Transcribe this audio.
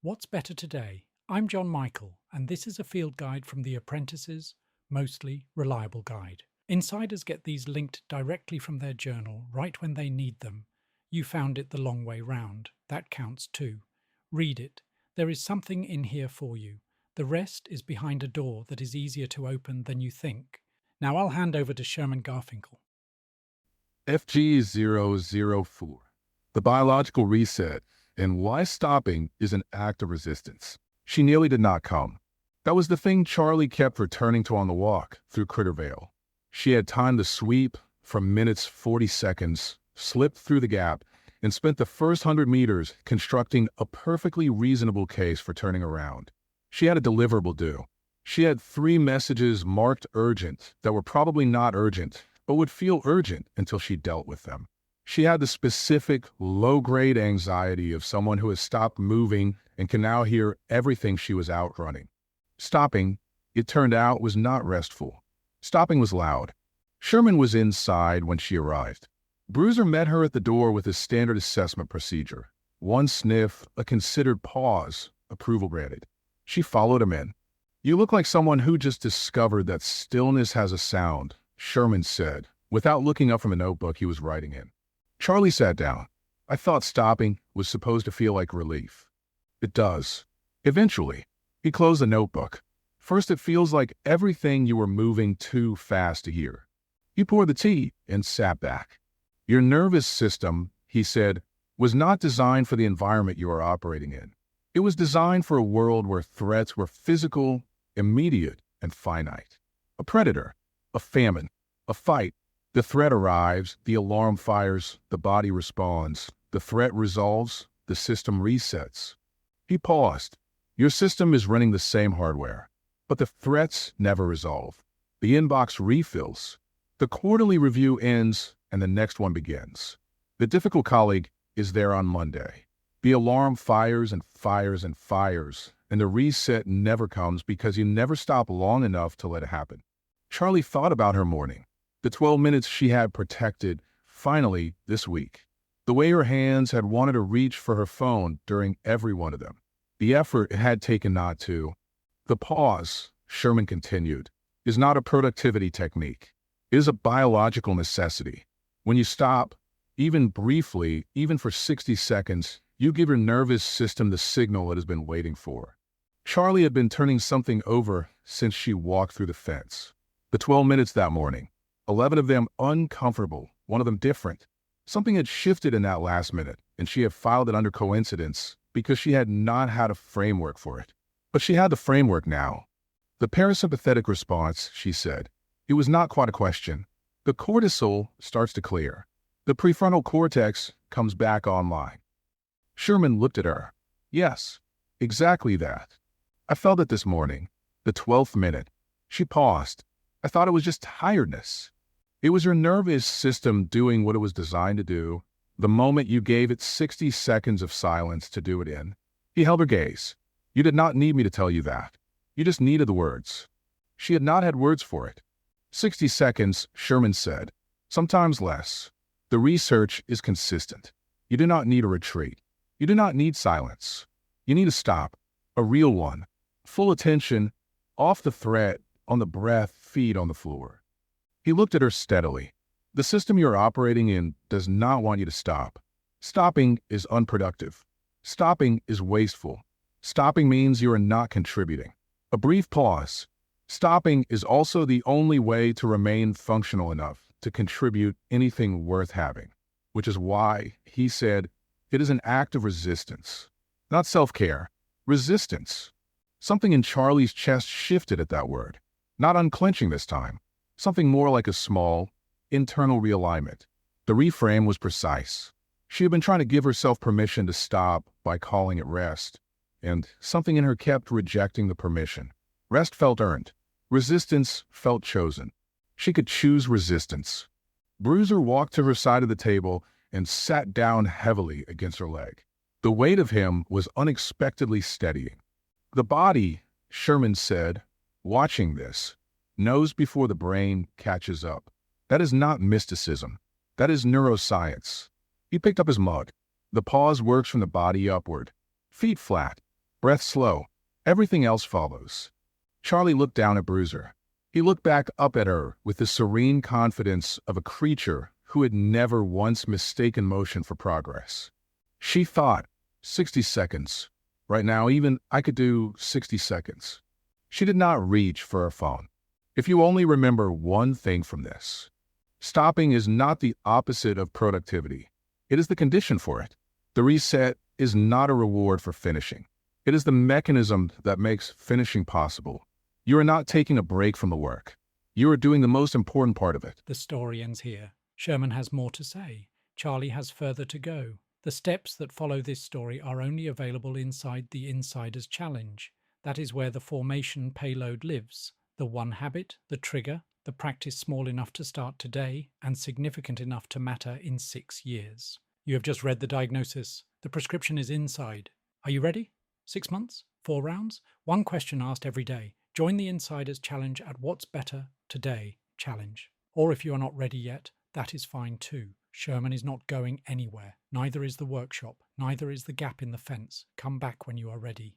What's better today? I'm John Michael, and this is a field guide from the Apprentices, mostly reliable guide. Insiders get these linked directly from their journal right when they need them. You found it the long way round. That counts too. Read it. There is something in here for you. The rest is behind a door that is easier to open than you think. Now I'll hand over to Sherman Garfinkel. FG004, the biological reset, and why stopping is an act of resistance. She nearly did not come. That was the thing Charlie kept returning to on the walk through Critter Vale. She had time to sweep from minutes 40 seconds, slipped through the gap, and spent the first 100 meters constructing a perfectly reasonable case for turning around. She had a deliverable due. She had 3 messages marked urgent that were probably not urgent, but would feel urgent until she dealt with them. She had the specific, low-grade anxiety of someone who has stopped moving and can now hear everything she was outrunning. Stopping, it turned out, was not restful. Stopping was loud. Sherman was inside when she arrived. Bruiser met her at the door with his standard assessment procedure. 1 sniff, a considered pause, approval granted. She followed him in. "You look like someone who just discovered that stillness has a sound," Sherman said, without looking up from a notebook he was writing in. Charlie sat down. "I thought stopping was supposed to feel like relief." "It does. Eventually." He closed the notebook. "First, it feels like everything you were moving too fast to hear." He poured the tea and sat back. "Your nervous system," he said, "was not designed for the environment you are operating in. It was designed for a world where threats were physical, immediate, and finite. A predator, a famine, a fight. The threat arrives, the alarm fires, the body responds. The threat resolves, the system resets." He paused. "Your system is running the same hardware, but the threats never resolve. The inbox refills. The quarterly review ends, and the next one begins. The difficult colleague is there on Monday. The alarm fires and fires and fires, and the reset never comes because you never stop long enough to let it happen." Charlie thought about her morning. The 12 minutes she had protected, finally, this week. The way her hands had wanted to reach for her phone during every one of them. The effort it had taken not to. "The pause," Sherman continued, "is not a productivity technique. It is a biological necessity. When you stop, even briefly, even for 60 seconds, you give your nervous system the signal it has been waiting for." Charlie had been turning something over since she walked through the fence. The 12 minutes that morning. 11 of them uncomfortable, 1 of them different. Something had shifted in that last minute, and she had filed it under coincidence because she had not had a framework for it. But she had the framework now. "The parasympathetic response," she said. "It was not quite a question. The cortisol starts to clear. The prefrontal cortex comes back online." Sherman looked at her. "Yes, exactly that. I felt it this morning. The 12th minute." She paused. "I thought it was just tiredness." "It was your nervous system doing what it was designed to do, the moment you gave it 60 seconds of silence to do it in." He held her gaze. "You did not need me to tell you that. You just needed the words." She had not had words for it. 60 seconds, Sherman said. Sometimes less. The research is consistent. You do not need a retreat. You do not need silence. You need a stop, a real one. Full attention, off the threat, on the breath, feet on the floor. He looked at her steadily. "The system you're operating in does not want you to stop. Stopping is unproductive. Stopping is wasteful. Stopping means you are not contributing." A brief pause. "Stopping is also the only way to remain functional enough to contribute anything worth having," which is why, he said, it is an act of resistance. Not self-care, resistance. Something in Charlie's chest shifted at that word. Not unclenching this time. Something more like a small, internal realignment. The reframe was precise. She had been trying to give herself permission to stop by calling it rest, and something in her kept rejecting the permission. Rest felt earned. Resistance felt chosen. She could choose resistance. Bruiser walked to her side of the table and sat down heavily against her leg. The weight of him was unexpectedly steadying. "The body," Sherman said, watching this, "knows before the brain catches up. That is not mysticism. That is neuroscience." He picked up his mug. "The pause works from the body upward. Feet flat. Breath slow. Everything else follows. Charlie looked down at Bruiser. He looked back up at her with the serene confidence of a creature who had never once mistaken motion for progress. She thought, 60 seconds. Right now, even I could do 60 seconds. She did not reach for her phone. If you only remember one thing from this, stopping is not the opposite of productivity. It is the condition for it. The reset is not a reward for finishing. It is the mechanism that makes finishing possible. You are not taking a break from the work. You are doing the most important part of it. The story ends here. Sherman has more to say. Charlie has further to go. The steps that follow this story are only available inside the Insider's Challenge. That is where the formation payload lives. The one habit, the trigger, the practice small enough to start today and significant enough to matter in 6 years. You have just read the diagnosis. The prescription is inside. Are you ready? 6 months? 4 rounds? One question asked every day. Join the Insider's Challenge at What's Better Today Challenge. Or if you are not ready yet, that is fine too. Sherman is not going anywhere. Neither is the workshop. Neither is the gap in the fence. Come back when you are ready.